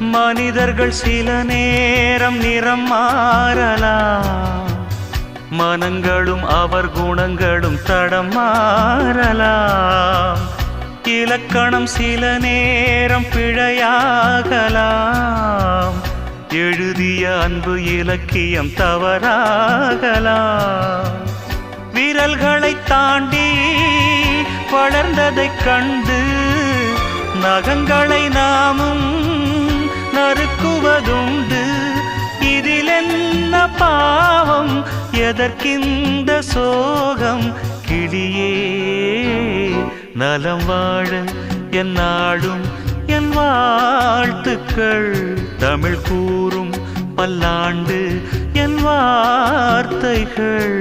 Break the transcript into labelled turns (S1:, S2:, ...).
S1: மனிதர்கள் சில நேரம் நிறம் மாறலாம், மனங்களும் அவர் குணங்களும் தடம் மாறலாம். இலக்கணம் சில நேரம் பிழையாகலாம், எழுதிய அன்பு இலக்கியம் தவறாகலாம். விரல்களை தாண்டி வளர்ந்ததைக் கண்டு நகங்களை நாமும் நறுக்குவதுண்டு. இதில் என்ன பாவம், எதற்கிந்த சோகம்? கிளியே நலம் வாழ என் நாடும் என் வாழ்த்துக்கள், தமிழ் கூறும் பல்லாண்டு என் வார்த்தைகள்.